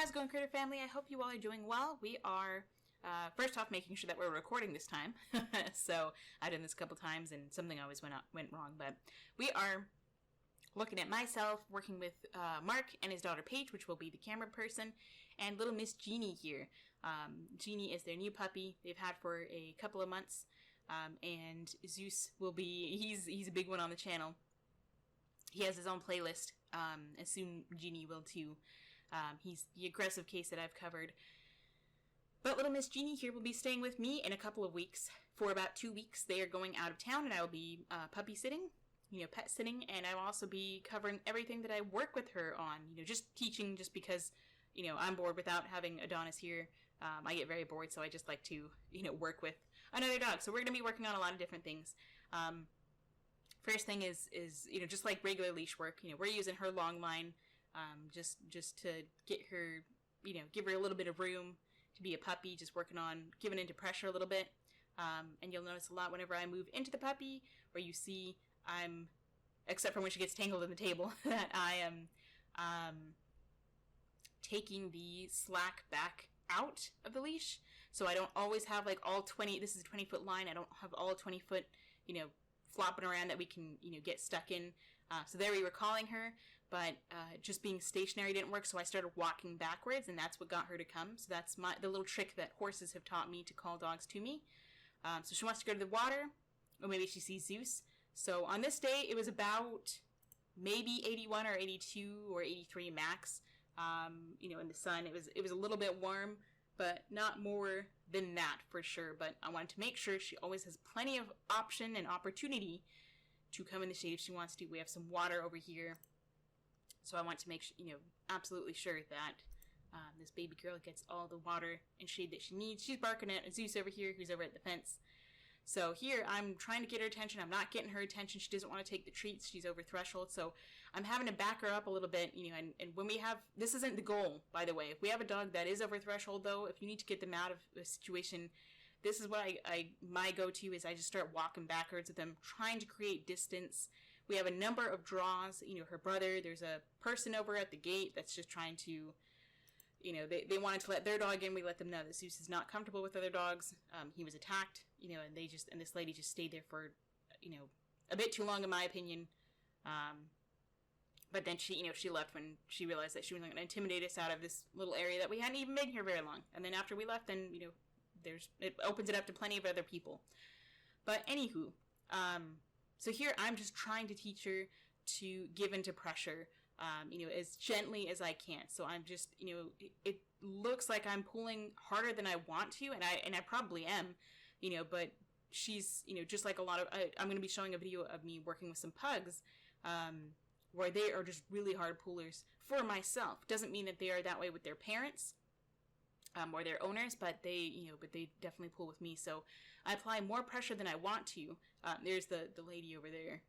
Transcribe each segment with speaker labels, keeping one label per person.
Speaker 1: How's it going, Critter Family? I hope you all are doing well. We are, first off, making sure that we're recording this time. So I've done this a couple times and something always went wrong. But we are looking at myself, working with Marc and his daughter Paige, which will be the camera person, and little Miss Genie here. Genie is their new puppy they've had for a couple of months. And Zues will be, he's a big one on the channel. He has his own playlist, and soon Genie will too. He's the aggressive case that I've covered. But little Miss Genie here will be staying with me in a couple of weeks. For about 2 weeks, they are going out of town, and I will be puppy sitting, pet sitting, and I will also be covering everything that I work with her on, just teaching, just because, I'm bored without having Adonis here. I get very bored, so I just like to, work with another dog. So we're going to be working on a lot of different things. First thing is just like regular leash work, we're using her long line, just to get her, give her a little bit of room to be a puppy, just working on giving into pressure a little bit. And you'll notice a lot whenever I move into the puppy, where you see except for when she gets tangled in the table, that I am taking the slack back out of the leash. So I don't always have like all 20, this is a 20-foot line, I don't have all 20 foot, flopping around that we can, get stuck in. So there we were calling her, but just being stationary didn't work, so I started walking backwards, and that's what got her to come. So that's the little trick that horses have taught me to call dogs to me. So she wants to go to the water, or maybe she sees Zues. So on this day, it was about maybe 81 or 82 or 83 max. In the sun, it was a little bit warm, but not more than that for sure. But I wanted to make sure she always has plenty of option and opportunity to come in the shade if she wants to. We have some water over here, so I want to make sure, absolutely sure that this baby girl gets all the water and shade that she needs. She's barking at Zues over here, who's over at the fence. So here, I'm trying to get her attention. I'm not getting her attention. She doesn't want to take the treats. She's over threshold. So I'm having to back her up a little bit, and when we have, this isn't the goal, by the way. If we have a dog that is over threshold, though, if you need to get them out of a situation, this is what my go-to is. I just start walking backwards with them, trying to create distance. We have a number of draws. Her brother, there's a person over at the gate that's just trying to, they wanted to let their dog in. We let them know that Zues is not comfortable with other dogs. He was attacked, and this lady just stayed there for, a bit too long in my opinion. But then she left when she realized that she wasn't going to intimidate us out of this little area that we hadn't even been here very long. And then after we left, then, it opens it up to plenty of other people. But anywho, so here I'm just trying to teach her to give into pressure, as gently as I can. So I'm just, it looks like I'm pulling harder than I want to, and I probably am, but she's, just like a lot of, I'm going to be showing a video of me working with some pugs, where they are just really hard pullers for myself. Doesn't mean that they are that way with their parents, or their owners, but they, but they definitely pull with me. So I apply more pressure than I want to. There's the lady over there.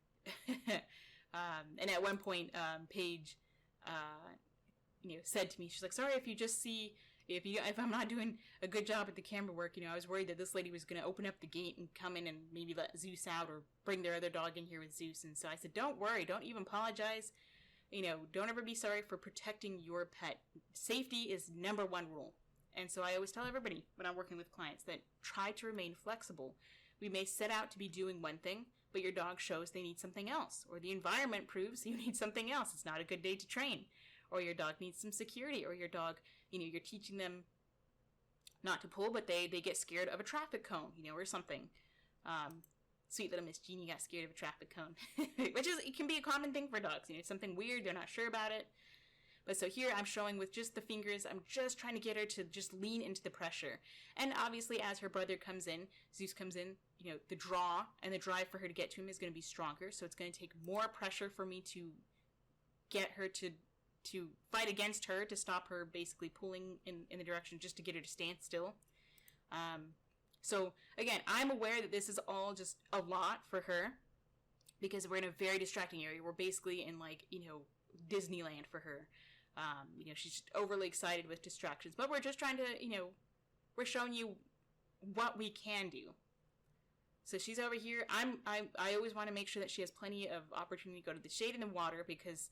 Speaker 1: And at one point, Paige, said to me, she's like, sorry if you just see, if I'm not doing a good job at the camera work, I was worried that this lady was going to open up the gate and come in and maybe let Zues out or bring their other dog in here with Zues. And so I said, don't worry, don't even apologize. Don't ever be sorry for protecting your pet. Safety is number one rule. And so I always tell everybody when I'm working with clients that try to remain flexible. We may set out to be doing one thing, but your dog shows they need something else, or the environment proves you need something else. It's not a good day to train, or your dog needs some security, or your dog, you're teaching them not to pull, but they get scared of a traffic cone, or something. Sweet little Miss Genie got scared of a traffic cone, it can be a common thing for dogs. Something weird, they're not sure about it. But so here I'm showing with just the fingers, I'm just trying to get her to just lean into the pressure. And obviously as her brother comes in, Zues comes in, the draw and the drive for her to get to him is going to be stronger. So it's going to take more pressure for me to get her to fight against her, to stop her basically pulling in the direction, just to get her to stand still. So again, I'm aware that this is all just a lot for her, because we're in a very distracting area. We're basically in Disneyland for her. She's just overly excited with distractions, but we're just trying to, we're showing you what we can do. So she's over here. I always want to make sure that she has plenty of opportunity to go to the shade and the water, because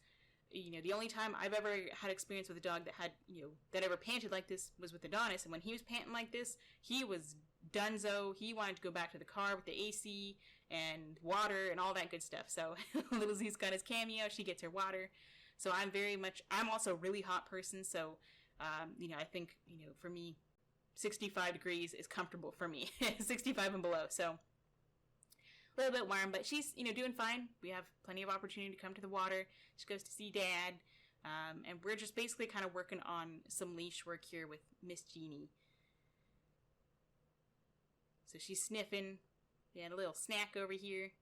Speaker 1: the only time I've ever had experience with a dog that had, that ever panted like this was with Adonis. And when he was panting like this, he was donezo. He wanted to go back to the car with the AC and water and all that good stuff. So little Z's got his cameo. She gets her water. So I'm also a really hot person. So, I think, for me, 65 degrees is comfortable for me. 65 and below. So a little bit warm, but she's, doing fine. We have plenty of opportunity to come to the water. She goes to see Dad. And we're just basically kind of working on some leash work here with Miss Genie. So she's sniffing. We had a little snack over here.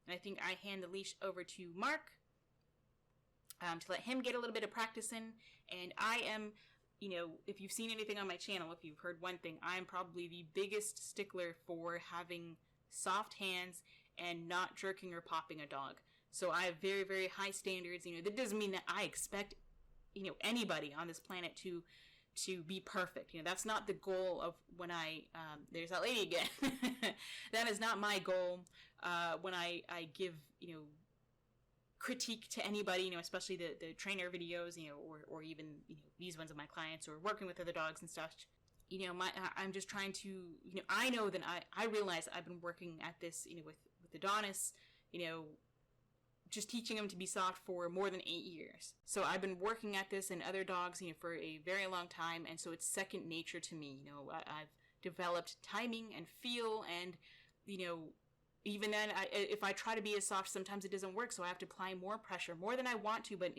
Speaker 1: And I think I hand the leash over to Mark to let him get a little bit of practice in. And I am, if you've seen anything on my channel, if you've heard one thing, I am probably the biggest stickler for having soft hands and not jerking or popping a dog. So I have very, very high standards. That doesn't mean that I expect, anybody on this planet to be perfect. That's not the goal of when there's that lady again. That is not my goal when I give, critique to anybody, especially the trainer videos, or even, these ones of my clients or working with other dogs and stuff. I'm just trying to, I know that I realize I've been working at this, with Adonis, just teaching him to be soft for more than 8 years. So I've been working at this in other dogs, for a very long time. And so it's second nature to me. I've developed timing and feel, and, even then, if I try to be as soft, sometimes it doesn't work. So I have to apply more pressure, more than I want to. But,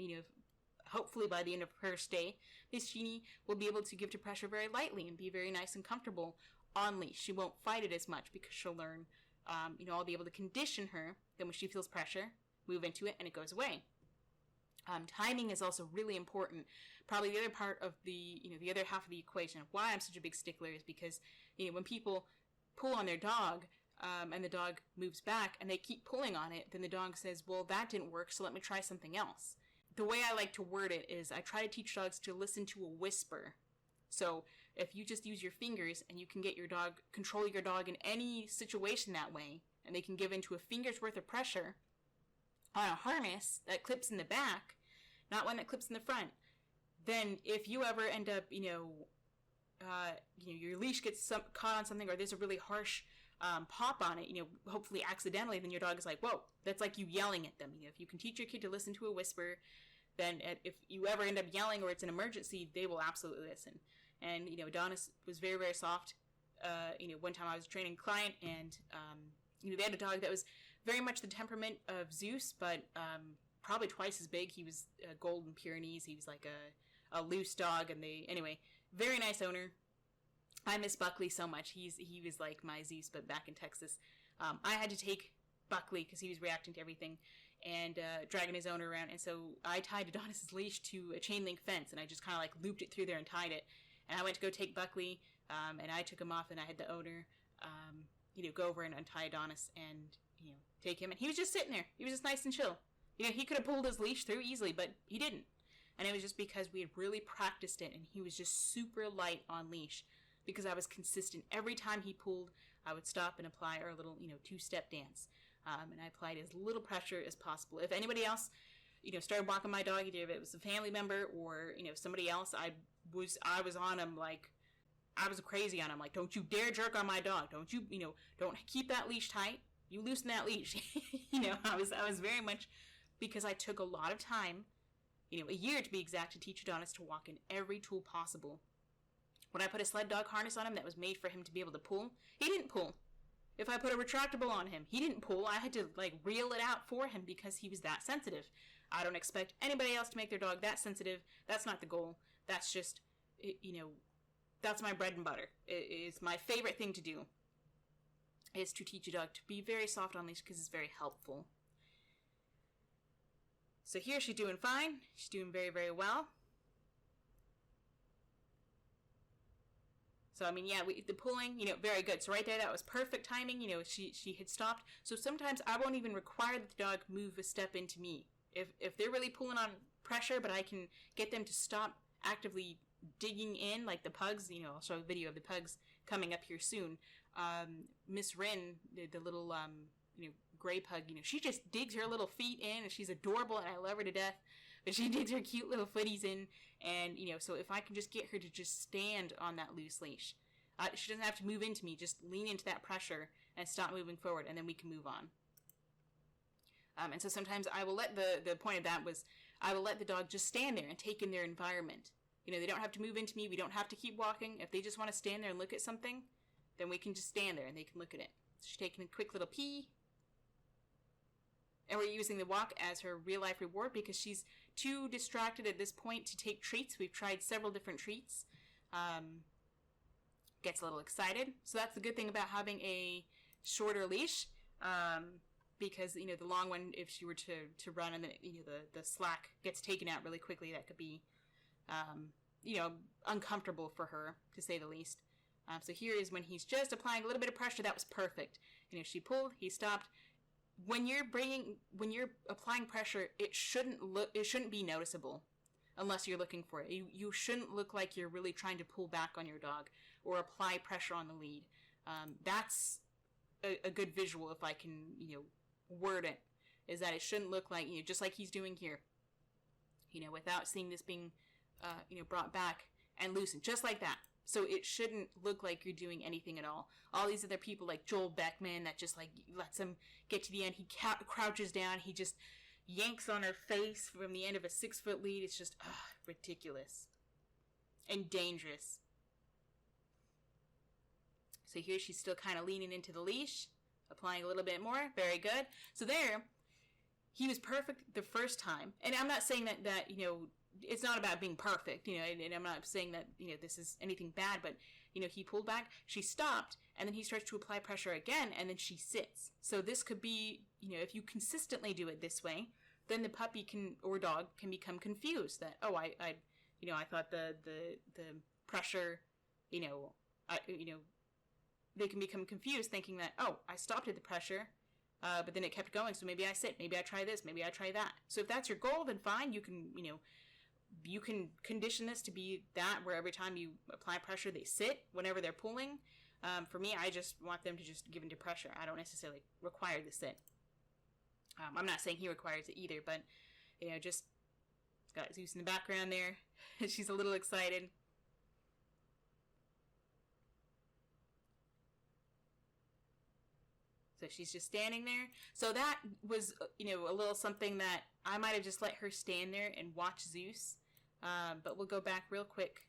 Speaker 1: hopefully by the end of her stay, Miss Genie will be able to give to pressure very lightly and be very nice and comfortable on leash. She won't fight it as much because she'll learn, I'll be able to condition her. Then when she feels pressure, move into it and it goes away. Timing is also really important. Probably the other part of the other half of the equation of why I'm such a big stickler is because, when people pull on their dog, and the dog moves back and they keep pulling on it, then the dog says, well, that didn't work, so let me try something else. The way I like to word it is I try to teach dogs to listen to a whisper. So if you just use your fingers and you can get control your dog in any situation that way, and they can give into a finger's worth of pressure on a harness that clips in the back, not one that clips in the front, then if you ever end up, your leash gets caught on something, or there's a really harsh pop on it, hopefully accidentally, then your dog is like, whoa, that's like you yelling at them. If you can teach your kid to listen to a whisper, then if you ever end up yelling or it's an emergency, they will absolutely listen. And, Adonis was very, very soft. One time I was training a client, and, they had a dog that was very much the temperament of Zues, but probably twice as big. He was a Golden Pyrenees. He was like a loose dog, and anyway, very nice owner. I miss Buckley so much. He was like my Zeus, but back in Texas. I had to take Buckley because he was reacting to everything and dragging his owner around. And so I tied Adonis's leash to a chain link fence, and I just kind of like looped it through there and tied it. And I went to go take Buckley, and I took him off, and I had the owner, go over and untie Adonis and, take him. And he was just sitting there. He was just nice and chill. He could have pulled his leash through easily, but he didn't. And it was just because we had really practiced it, and he was just super light on leash. Because I was consistent. Every time he pulled, I would stop and apply our little, two-step dance. And I applied as little pressure as possible. If anybody else, started walking my dog, either if it was a family member or, somebody else, I was on him like, I was crazy on him. Like, don't you dare jerk on my dog. Don't you, don't keep that leash tight. You loosen that leash. I was very much, because I took a lot of time, a year to be exact, to teach Adonis to walk in every tool possible. When I put a sled dog harness on him that was made for him to be able to pull, he didn't pull. If I put a retractable on him, he didn't pull. I had to reel it out for him because he was that sensitive. I don't expect anybody else to make their dog that sensitive. That's not the goal. That's just, that's my bread and butter. It's my favorite thing to do, is to teach a dog to be very soft on leash because it's very helpful. So here she's doing fine. She's doing very, very well. So, the pulling, very good. So right there, that was perfect timing. She had stopped. So sometimes I won't even require that the dog move a step into me. If they're really pulling on pressure, but I can get them to stop actively digging in, like the pugs, I'll show a video of the pugs coming up here soon. Miss Rin, the little, gray pug, she just digs her little feet in, and she's adorable, and I love her to death. But she digs her cute little footies in, and, so if I can just get her to just stand on that loose leash. She doesn't have to move into me, just lean into that pressure and stop moving forward, and then we can move on. And so sometimes I will let the point of that was I will let the dog just stand there and take in their environment. They don't have to move into me. We don't have to keep walking. If they just want to stand there and look at something, then we can just stand there and they can look at it. So she's taking a quick little pee. And we're using the walk as her real life reward because she's too distracted at this point to take treats. We've tried several different treats. Gets a little excited. So that's the good thing about having a shorter leash. Because, the long one, if she were to run and the slack gets taken out really quickly, that could be, uncomfortable for her, to say the least. So here is when he's just applying a little bit of pressure. That was perfect. She pulled, he stopped. When you're applying pressure, it shouldn't be noticeable unless you're looking for it. You shouldn't look like you're really trying to pull back on your dog or apply pressure on the lead. That's a good visual, if I can, word it, is that it shouldn't look like, just like he's doing here, without seeing this being, brought back and loosened, just like that. So it shouldn't look like you're doing anything at all. All these other people like Joel Beckman that just lets him get to the end. He crouches down. He just yanks on her face from the end of a 6-foot lead. It's just ridiculous and dangerous. So here she's still kind of leaning into the leash, applying a little bit more. Very good. So there, he was perfect the first time. And I'm not saying that it's not about being perfect, and I'm not saying that, this is anything bad, but, he pulled back, she stopped, and then he starts to apply pressure again, and then she sits. So this could be, if you consistently do it this way, then the puppy or dog can become confused that, oh, I thought the pressure, they can become confused thinking that, oh, I stopped at the pressure, but then it kept going, so maybe I sit, maybe I try this, maybe I try that. So if that's your goal, then fine, you can condition this to be that, where every time you apply pressure, they sit whenever they're pulling. For me, I just want them to just give into pressure. I don't necessarily require the sit. I'm not saying he requires it either, but, just got Zeus in the background there. She's a little excited. So she's just standing there. So that was, a little something that I might have just let her stand there and watch Zeus. But we'll go back real quick.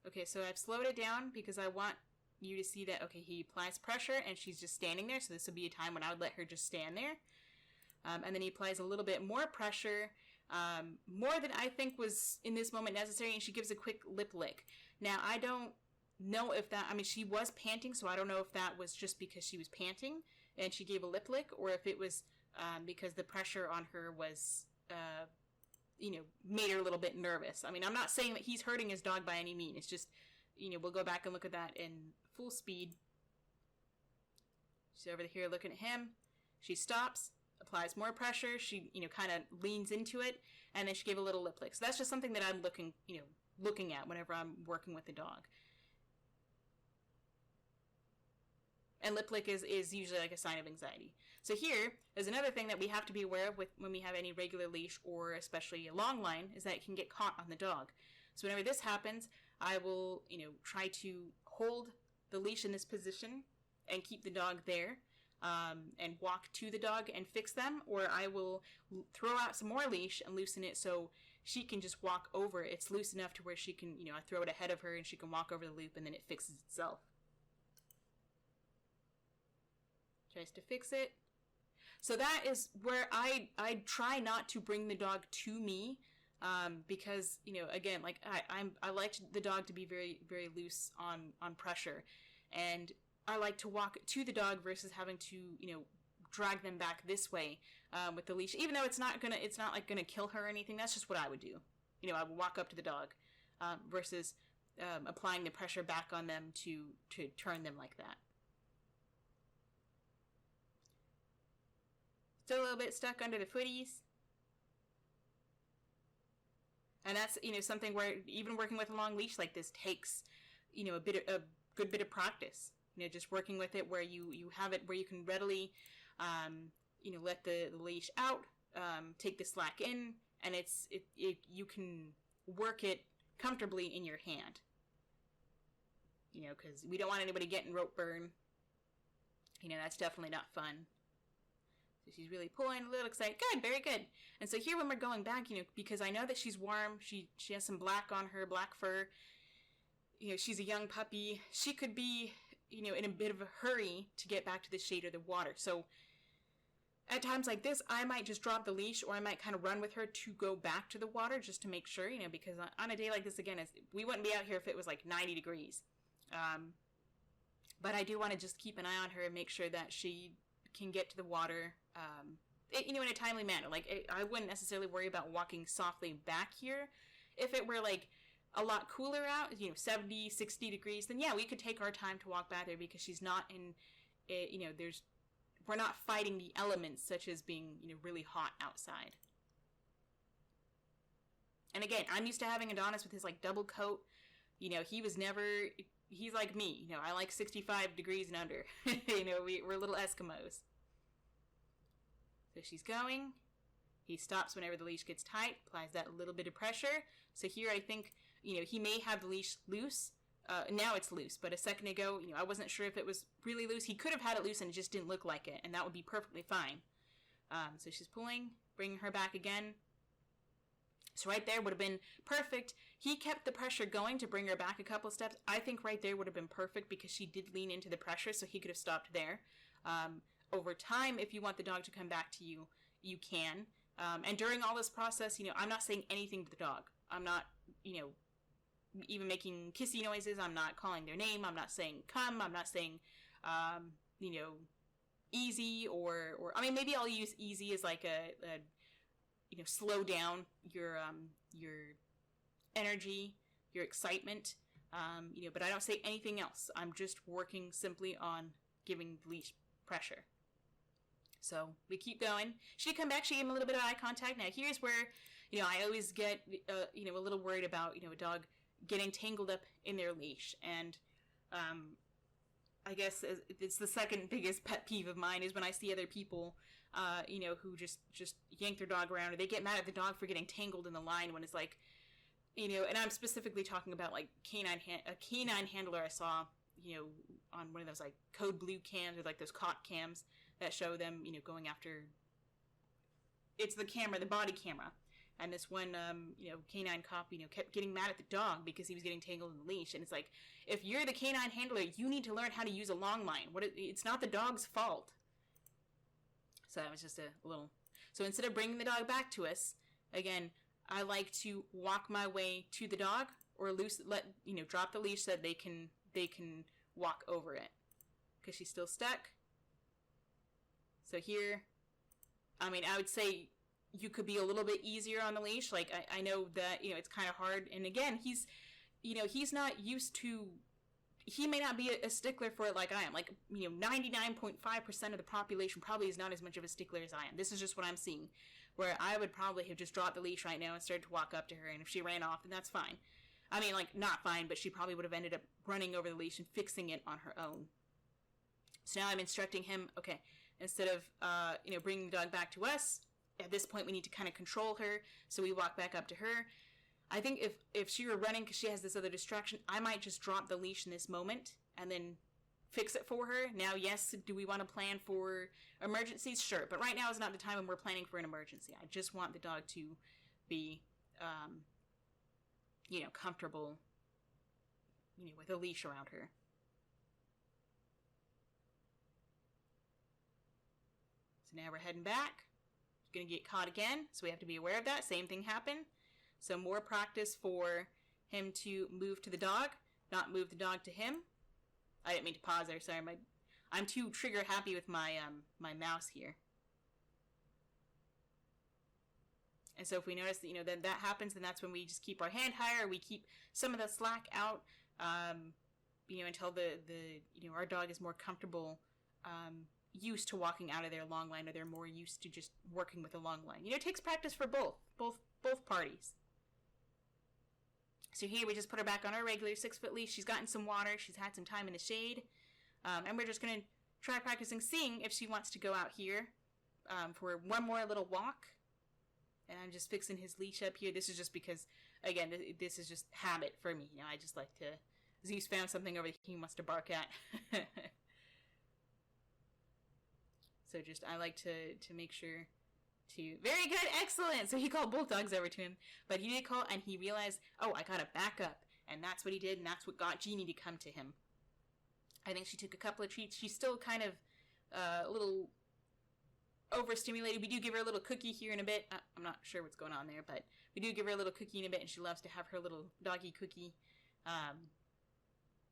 Speaker 1: Okay, so I've slowed it down because I want you to see that, okay, he applies pressure and she's just standing there. So this would be a time when I would let her just stand there. And then he applies a little bit more pressure, more than I think was in this moment necessary. And she gives a quick lip lick. Now, I don't know if that, she was panting, so I don't know if that was just because she was panting and she gave a lip lick, or if it was because the pressure on her was, made her a little bit nervous. I'm not saying that he's hurting his dog by any means. It's just, we'll go back and look at that in full speed. She's over here looking at him. She stops, applies more pressure. She, kind of leans into it, and then she gave a little lip lick. So that's just something that I'm looking at whenever I'm working with the dog. And lip lick is usually like a sign of anxiety. So here is another thing that we have to be aware of when we have any regular leash, or especially a long line, is that it can get caught on the dog. So whenever this happens, I will, try to hold the leash in this position and keep the dog there, and walk to the dog and fix them, or I will throw out some more leash and loosen it so she can just walk over. It's loose enough to where she can, I throw it ahead of her and she can walk over the loop and then it fixes itself. Tries to fix it. So that is where I try not to bring the dog to me, because, again, like I like the dog to be very, very loose on pressure, and I like to walk to the dog versus having to, drag them back this way, with the leash, even though it's not like gonna kill her or anything. That's just what I would do. I would walk up to the dog, versus, applying the pressure back on them to turn them like that. Still a little bit stuck under the footies. And that's, something where even working with a long leash like this takes, a good bit of practice. Just working with it where you have it where you can readily, let the leash out, take the slack in, and you can work it comfortably in your hand. You know, because we don't want anybody getting rope burn. You know, that's definitely not fun. So she's really pulling, a little excited. Good, very good. And so here when we're going back, you know, because I know that she's warm, she has some black on her, black fur. You know, she's a young puppy. She could be, you know, in a bit of a hurry to get back to the shade or the water. So at times like this, I might just drop the leash, or I might kind of run with her to go back to the water just to make sure, you know, because on a day like this, again, we wouldn't be out here if it was like 90 degrees. But I do want to just keep an eye on her and make sure that she can get to the water, you know, in a timely manner. Like, I wouldn't necessarily worry about walking softly back here. If it were like a lot cooler out, you know, 70, 60 degrees, then yeah, we could take our time to walk back there, because she's not in, you know, we're not fighting the elements such as being, you know, really hot outside. And again, I'm used to having Adonis with his like double coat. You know, he's like me. You know, I like 65 degrees and under. You know, we're little Eskimos. So she's going. He stops whenever the leash gets tight, applies that little bit of pressure. So here I think, you know, he may have the leash loose. Now it's loose, but a second ago, you know, I wasn't sure if it was really loose. He could have had it loose and it just didn't look like it, and that would be perfectly fine. So she's pulling, bringing her back again. So right there would have been perfect. He kept the pressure going to bring her back a couple steps. I think right there would have been perfect, because she did lean into the pressure, so he could have stopped there. Over time, if you want the dog to come back to you, you can. And during all this process, you know, I'm not saying anything to the dog. I'm not, you know, even making kissy noises. I'm not calling their name. I'm not saying come. I'm not saying, you know, easy or I mean, maybe I'll use easy as like a you know, slow down your energy, your excitement, you know, but I don't say anything else. I'm just working simply on giving the leash pressure. So we keep going. She come back. She gave him a little bit of eye contact. Now here's where, you know, I always get, you know, a little worried about, you know, a dog getting tangled up in their leash. And I guess it's the second biggest pet peeve of mine is when I see other people, you know, who just yank their dog around, or they get mad at the dog for getting tangled in the line when it's like, you know, and I'm specifically talking about like a canine handler I saw, you know, on one of those like code blue cams or like those caught cams that show them, you know, going after, it's the camera, the body camera. And this one, you know, canine cop, you know, kept getting mad at the dog because he was getting tangled in the leash. And it's like, if you're the canine handler, you need to learn how to use a long line. It's not the dog's fault. So that was just a little. So instead of bringing the dog back to us, again, I like to walk my way to the dog, or drop the leash so that they can walk over it, because she's still stuck. So here, I mean, I would say you could be a little bit easier on the leash. Like, I know that, you know, it's kind of hard. And again, he's not used to, he may not be a stickler for it like I am. Like, you know, 99.5% of the population probably is not as much of a stickler as I am. This is just what I'm seeing, where I would probably have just dropped the leash right now and started to walk up to her. And if she ran off, then that's fine. I mean, like, not fine, but she probably would have ended up running over the leash and fixing it on her own. So now I'm instructing him, okay, instead of, you know, bringing the dog back to us, at this point we need to kind of control her, so we walk back up to her. I think if she were running because she has this other distraction, I might just drop the leash in this moment and then fix it for her. Now, yes, do we want to plan for emergencies? Sure, but right now is not the time when we're planning for an emergency. I just want the dog to be, you know, comfortable, you know, with a leash around her. So now we're heading back. Going to get caught again, so we have to be aware of that. Same thing happened. So more practice for him to move to the dog, not move the dog to him. I didn't mean to pause there. Sorry, I'm too trigger happy with my my mouse here. And so if we notice that, you know, then that happens, then that's when we just keep our hand higher. We keep some of the slack out, you know, until the you know, our dog is more comfortable, used to walking out of their long line, or they're more used to just working with a long line. You know, it takes practice for both parties. So here we just put her back on our regular 6-foot leash. She's gotten some water. She's had some time in the shade. And we're just going to try practicing, seeing if she wants to go out here for one more little walk. And I'm just fixing his leash up here. This is just because, again, this is just habit for me. You know, I just like to... Zeus found something over he wants to bark at. So just, I like to make sure to... Very good, excellent! So he called both dogs over to him. But he did call, and he realized, oh, I gotta back up. And that's what he did, and that's what got Genie to come to him. I think she took a couple of treats. She's still kind of a little overstimulated. We do give her a little cookie here in a bit. I'm not sure what's going on there, but we do give her a little cookie in a bit, and she loves to have her little doggy cookie.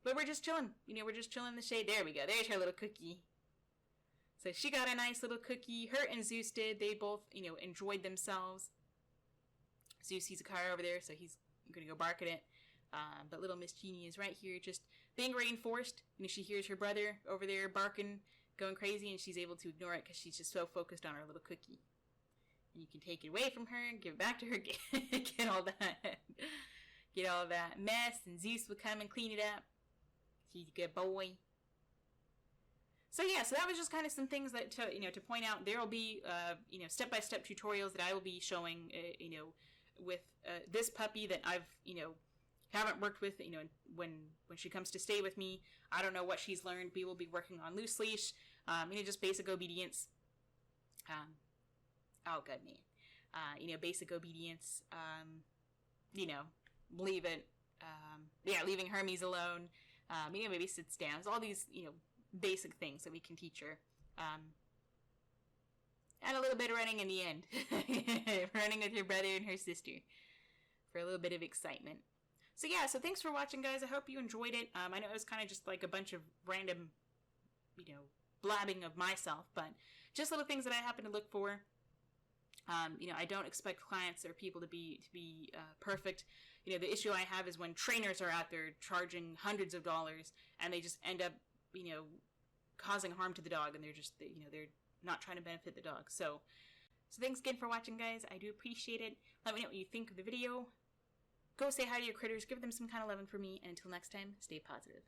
Speaker 1: But we're just chilling. You know, we're just chilling in the shade. There we go. There's her little cookie. So she got a nice little cookie. Her and Zeus did. They both, you know, enjoyed themselves. Zeus sees a car over there, so he's going to go bark at it. But little Miss Genie is right here, just being reinforced. You know, she hears her brother over there barking, going crazy, and she's able to ignore it because she's just so focused on her little cookie. And you can take it away from her, give it back to her, get all that mess, and Zeus will come and clean it up. He's a good boy. So yeah, so that was just kind of some things that to point out. There will be step-by-step tutorials that I will be showing with this puppy that I've haven't worked with. When she comes to stay with me, I don't know what she's learned. We will be working on loose leash, just basic obedience. Oh good man, basic obedience. Leave it. Leaving Hermes alone. Maybe sits down. All these basic things that we can teach her. And a little bit of running in the end. Running with your brother and her sister for a little bit of excitement. So yeah, so thanks for watching, guys. I hope you enjoyed it. I know it was kind of just like a bunch of random, blabbing of myself, but just little things that I happen to look for. I don't expect clients or people to be perfect. The issue I have is when trainers are out there charging hundreds of dollars and they just end up, causing harm to the dog, and they're just, they're not trying to benefit the dog. So thanks again for watching, guys. I do appreciate it. Let me know what you think of the video. Go say hi to your critters. Give them some kind of loving for me. And until next time, stay positive.